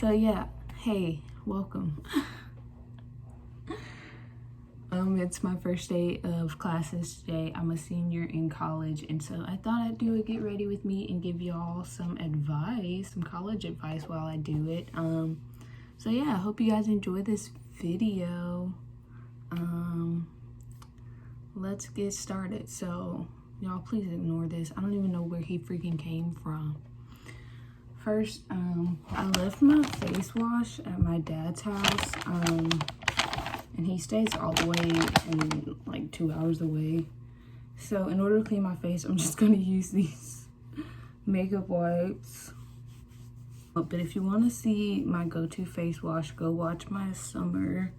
So yeah, hey, welcome. It's my first day of classes today. I'm a senior in college, and so I thought I'd do a get ready with me and give y'all some advice, some college advice while I do it. So yeah, I hope you guys enjoy this video. Let's get started. So y'all please ignore this. I don't even know where he freaking came from. First, I left my face wash at my dad's house, and he stays all the way in like 2 hours away. So in order to clean my face, I'm just gonna use these makeup wipes. But if you want to see my go-to face wash, go watch my summer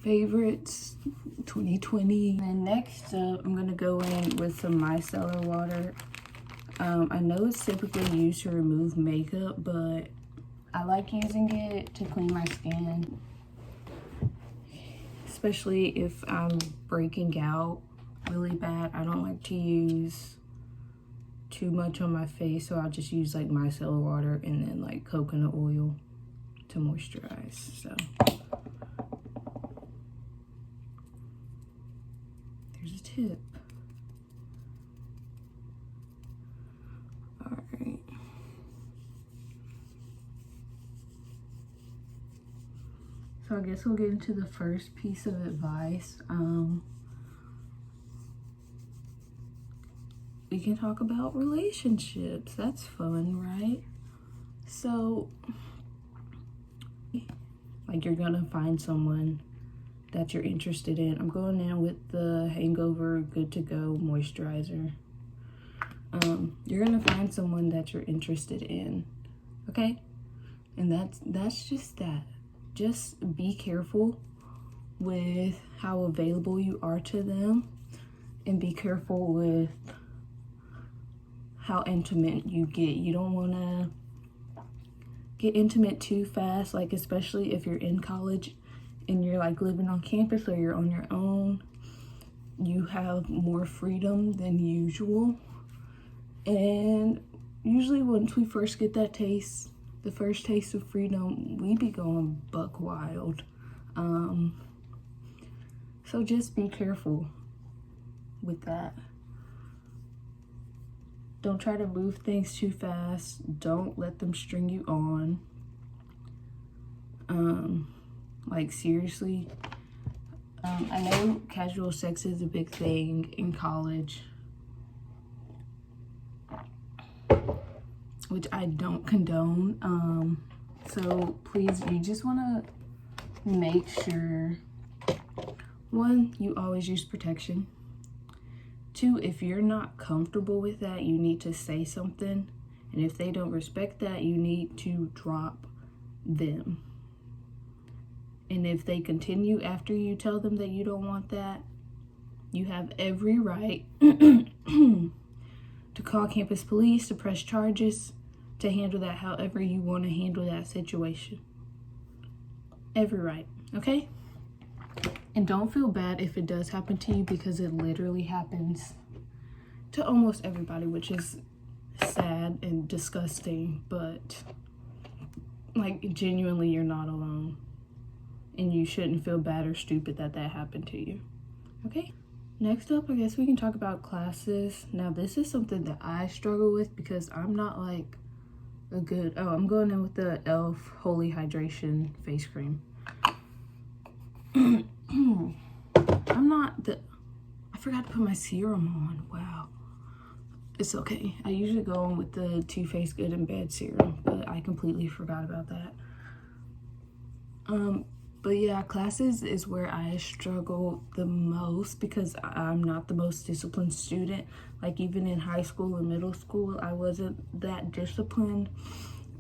favorites 2020. And next up, I'm gonna go in with some micellar water. I know it's typically used to remove makeup, but I like using it to clean my skin, especially if I'm breaking out really bad. I don't like to use too much on my face, so I'll just use like micellar water and then like coconut oil to moisturize. So there's a tip. All right. So I guess we'll get into the first piece of advice. We can talk about relationships. That's fun, right? So, like, you're gonna find someone that you're interested in. I'm going in with the Hangover Good to Go moisturizer. You're gonna find someone that you're interested in, okay? And that's just that. Just be careful with how available you are to them, and be careful with how intimate you get. You don't want to get intimate too fast, like especially if you're in college and you're like living on campus or you're on your own. You have more freedom than usual, and usually once we first get that taste, the first taste of freedom, we be going buck wild. So just be careful with that. Don't try to move things too fast. Don't let them string you on. Like seriously, I know casual sex is a big thing in college, which I don't condone. So please, you just want to make sure, one, you always use protection. Two, if you're not comfortable with that, you need to say something. And if they don't respect that, you need to drop them. And if they continue after you tell them that you don't want that, you have every right to call campus police, to press charges, to handle that however you want to handle that situation. Every right, okay? And don't feel bad if it does happen to you, because it literally happens to almost everybody, which is sad and disgusting, but like genuinely you're not alone, and you shouldn't feel bad or stupid that that happened to you, okay? Next up, I guess we can talk about classes. Now this is something that I struggle with because I'm not like a good, I'm going in with the e.l.f. Holy Hydration face cream. I forgot to put my serum on. Wow. It's okay. I usually go on with the Too Faced Good and Bad serum, but I completely forgot about that. But yeah, classes is where I struggle the most because I'm not the most disciplined student. Like even in high school and middle school, I wasn't that disciplined.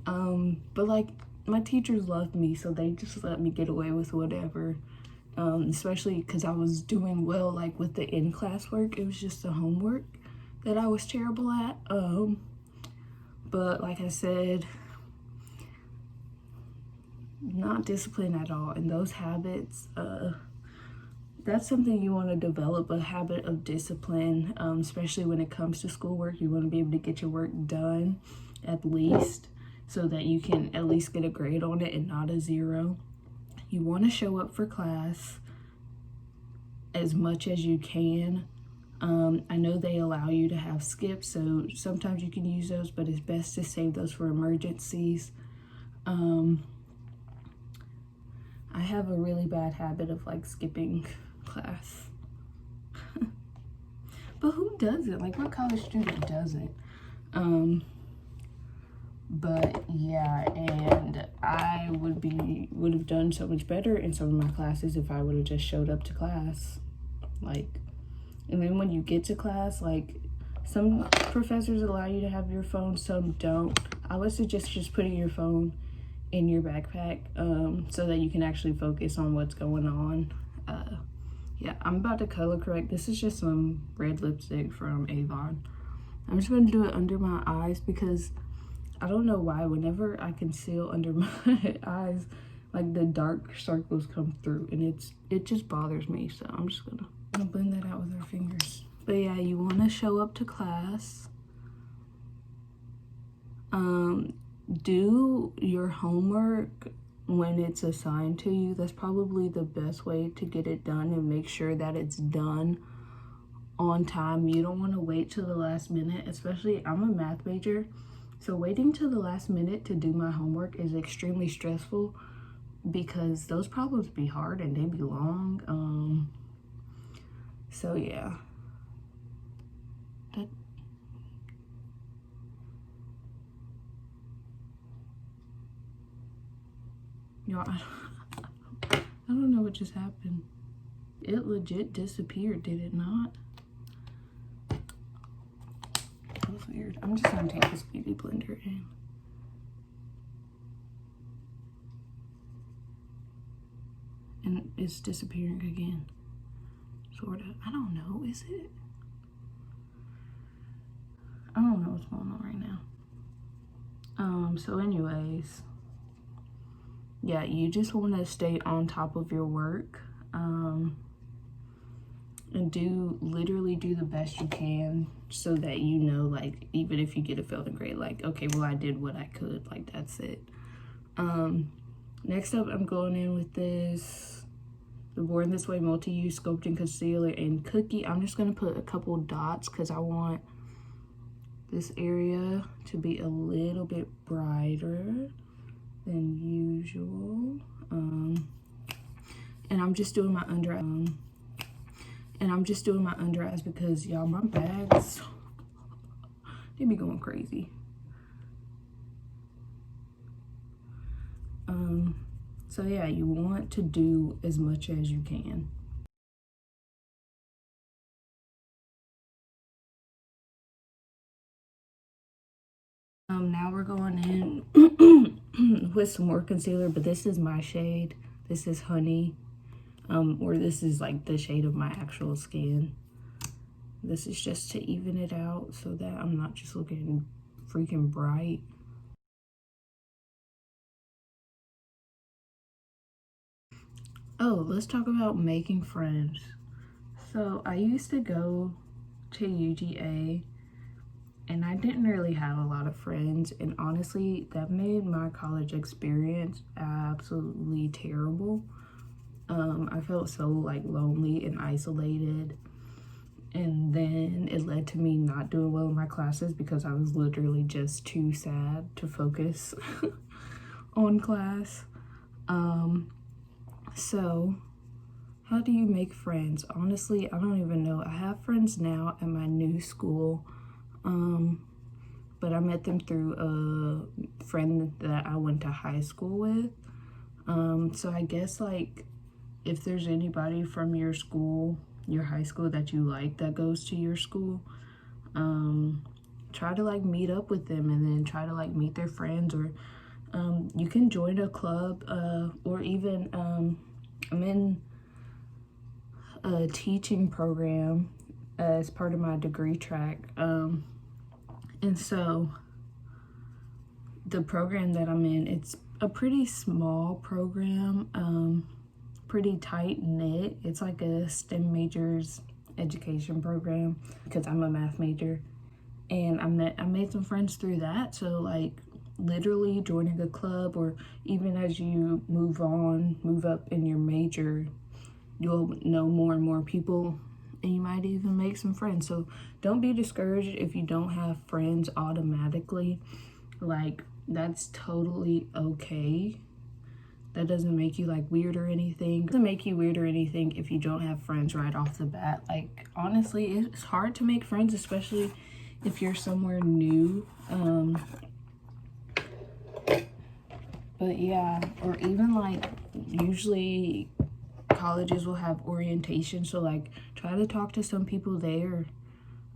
But like my teachers loved me, so they just let me get away with whatever. Especially because I was doing well like with the in-class work. It was just the homework that I was terrible at. But like I said, not disciplined at all. And those habits, that's something you want to develop, a habit of discipline, especially when it comes to schoolwork. You want to be able to get your work done at least, so that you can at least get a grade on it and not a 0. You want to show up for class as much as you can. I know they allow you to have skips, so sometimes you can use those, but it's best to save those for emergencies. I have a really bad habit of like skipping class. But who does it? Like, what college student doesn't? But yeah, and I would have done so much better in some of my classes if I would have just showed up to class. Like, and then when you get to class, like, some professors allow you to have your phone, some don't. I would suggest just putting your phone in your backpack, so that you can actually focus on what's going on. Yeah, I'm about to color correct. This is just some red lipstick from Avon. I'm just going to do it under my eyes because I don't know why whenever I conceal under my eyes, like the dark circles come through, and it just bothers me. So I'm just gonna blend that out with our fingers. But yeah, you want to show up to class. Do your homework when it's assigned to you. That's probably the best way to get it done, and make sure that it's done on time. You don't want to wait till the last minute, especially I'm a math major, so waiting till the last minute to do my homework is extremely stressful because those problems be hard and they be long. So yeah, y'all, I don't know what just happened. It legit disappeared, did it not? That was weird. I'm just gonna take this beauty blender in. And it's disappearing again. Sorta. I don't know, is it? I don't know what's going on right now. So anyways, yeah, you just want to stay on top of your work, and literally do the best you can, so that you know, like, even if you get a failing grade, like, okay, well, I did what I could, like, that's it. Next up, I'm going in with this, the Born This Way Multi-Use Sculpting Concealer in Cookie. I'm just going to put a couple dots because I want this area to be a little bit brighter than usual. And I'm just doing my under eyes because y'all, my bags, they be going crazy. So yeah, you want to do as much as you can. Now we're going in with some more concealer, but this is my shade. This is Honey, or this is like the shade of my actual skin. This is just to even it out so that I'm not just looking freaking bright. Oh, let's talk about making friends. So I used to go to UGA, and I didn't really have a lot of friends, and honestly, that made my college experience absolutely terrible. I felt so like lonely and isolated, and then it led to me not doing well in my classes because I was literally just too sad to focus on class. So how do you make friends? Honestly, I don't even know. I have friends now at my new school, but I met them through a friend that I went to high school with. So I guess, like, if there's anybody from your school, your high school, that you like that goes to your school, try to like meet up with them, and then try to like meet their friends, or you can join a club, or even I'm in a teaching program as part of my degree track, and so the program that I'm in, it's a pretty small program, pretty tight knit. It's like a STEM majors education program because I'm a math major, and I made some friends through that. So like literally joining a club, or even as you move up in your major, you'll know more and more people, and you might even make some friends. So don't be discouraged if you don't have friends automatically. Like, that's totally okay. That doesn't make you like weird or anything. It doesn't make you weird or anything if you don't have friends right off the bat. Like, honestly, it's hard to make friends, especially if you're somewhere new. But yeah, or even like usually colleges will have orientation, so like try to talk to some people there.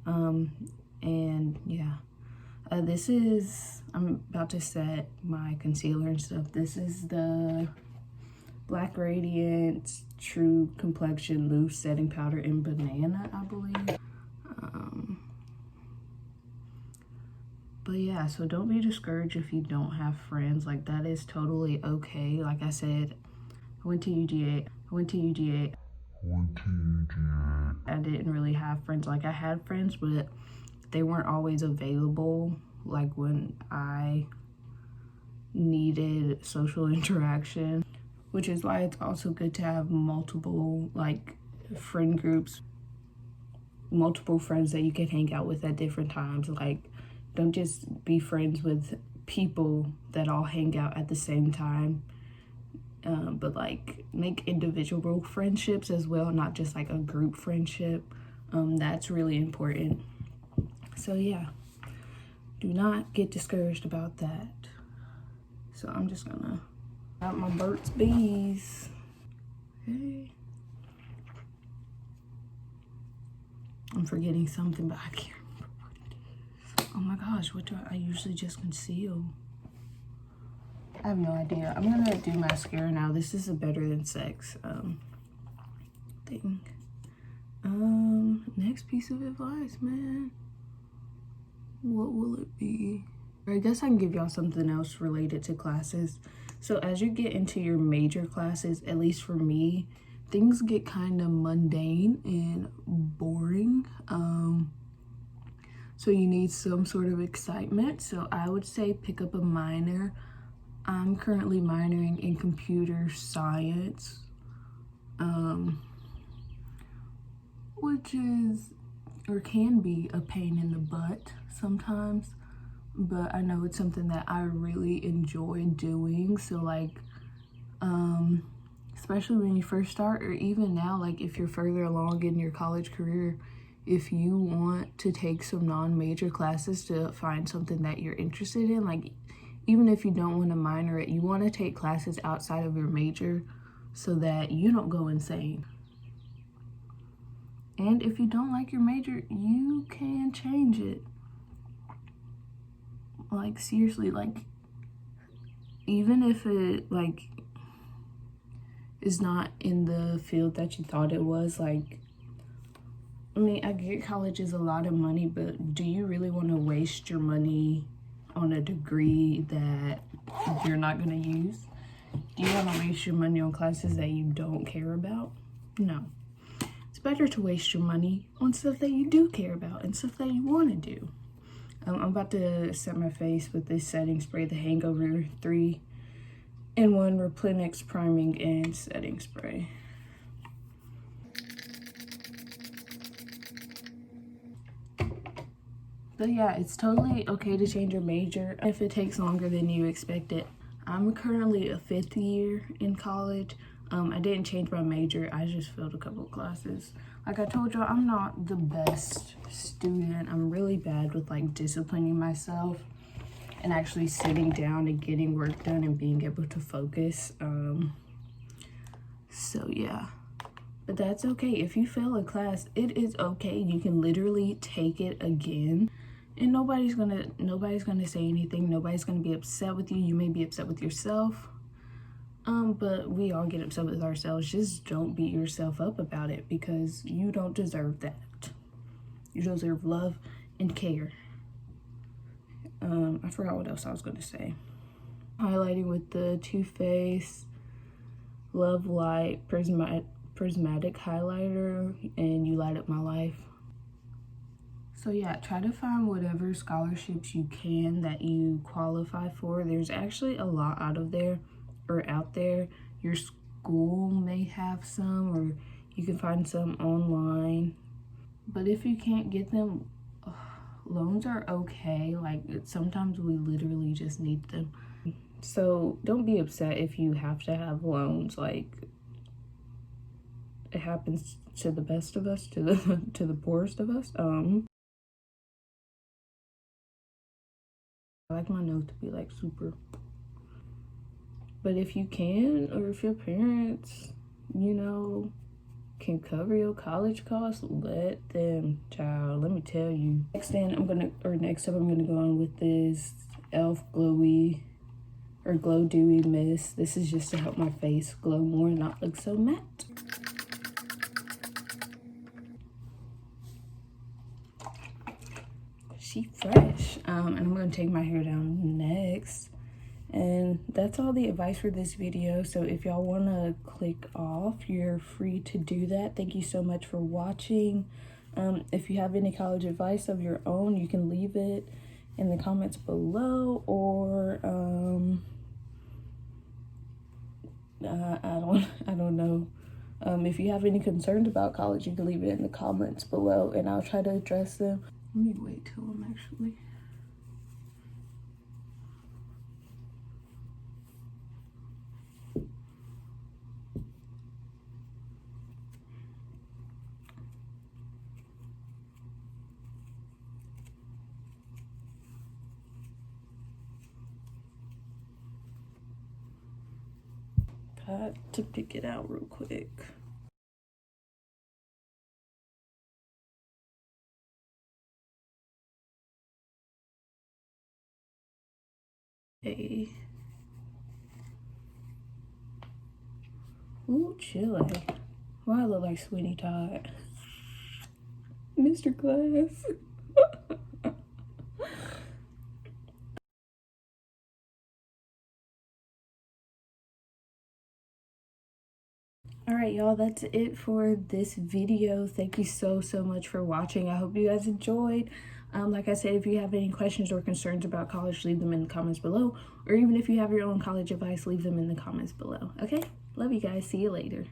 And yeah, I'm about to set my concealer and stuff. This is the Black Radiance True Complexion Loose Setting Powder in Banana, I believe. But yeah, so don't be discouraged if you don't have friends. Like, that is totally okay. Like I said, I went to UGA. I didn't really have friends. Like, I had friends, but they weren't always available. Like, when I needed social interaction, which is why it's also good to have multiple, like, friend groups, multiple friends that you can hang out with at different times. Like, don't just be friends with people that all hang out at the same time. But like make individual friendships as well, not just like a group friendship. That's really important. So yeah, do not get discouraged about that. So I'm just gonna out my Burt's Bees. Okay. I'm forgetting something, but I can't remember what it is. Oh my gosh, what do I usually just conceal? I have no idea. I'm gonna do mascara now. This is a Better Than Sex thing. Next piece of advice, man. What will it be? I guess I can give y'all something else related to classes. So as you get into your major classes, at least for me, things get kind of mundane and boring. So you need some sort of excitement. So I would say pick up a minor. I'm currently minoring in computer science, which is, or can be, a pain in the butt sometimes, but I know it's something that I really enjoy doing. So like, especially when you first start, or even now, like if you're further along in your college career, if you want to take some non-major classes to find something that you're interested in, like even if you don't want to minor it, you want to take classes outside of your major so that you don't go insane. And if you don't like your major, you can change it. Like, seriously, like, even if it, like, is not in the field that you thought it was, like, I mean, I get college is a lot of money, but do you really want to waste your money on a degree that you're not going to use? Do you want to waste your money on classes that you don't care about? No. It's better to waste your money on stuff that you do care about and stuff that you want to do. I'm about to set my face with this setting spray, the Hangover 3-in-1 Replenix Priming and Setting Spray. But yeah, it's totally okay to change your major if it takes longer than you expected. I'm currently a 5th year in college. I didn't change my major. I just failed a couple of classes. Like I told y'all, I'm not the best student. I'm really bad with like disciplining myself and actually sitting down and getting work done and being able to focus. So yeah. But that's okay. If you fail a class, it is okay. You can literally take it again. And nobody's gonna say anything. Nobody's gonna be upset with you. You may be upset with yourself. But we all get upset with ourselves. Just don't beat yourself up about it, because you don't deserve that. You deserve love and care. I forgot what else I was gonna say. Highlighting with the Too Faced Love Light Prismatic highlighter, and You Light Up My Life. So yeah, try to find whatever scholarships you can that you qualify for. There's actually a lot out there. Your school may have some, or you can find some online. But if you can't get them, loans are okay. Like, sometimes we literally just need them. So don't be upset if you have to have loans. Like, it happens to the best of us, to the poorest of us. I like my nose to be like super. But if you can, or if your parents, you know, can cover your college costs, let them, child. Let me tell you. Next up I'm gonna go on with this e.l.f. Glow Dewy Mist. This is just to help my face glow more and not look so matte. She fresh. And I'm gonna take my hair down next. And that's all the advice for this video. So if y'all want to click off, you're free to do that. Thank you so much for watching. If you have any college advice of your own, you can leave it in the comments below, or I don't know. If you have any concerns about college, you can leave it in the comments below and I'll try to address them. Let me wait till I'm actually... Got to pick it out real quick. Hey. Ooh, chilly. Why I look like Sweeney Todd? Mr. Glass. Alright, y'all, that's it for this video. Thank you so much for watching. I hope you guys enjoyed. Like I said, if you have any questions or concerns about college, leave them in the comments below. Or even if you have your own college advice, leave them in the comments below. Okay? Love you guys. See you later.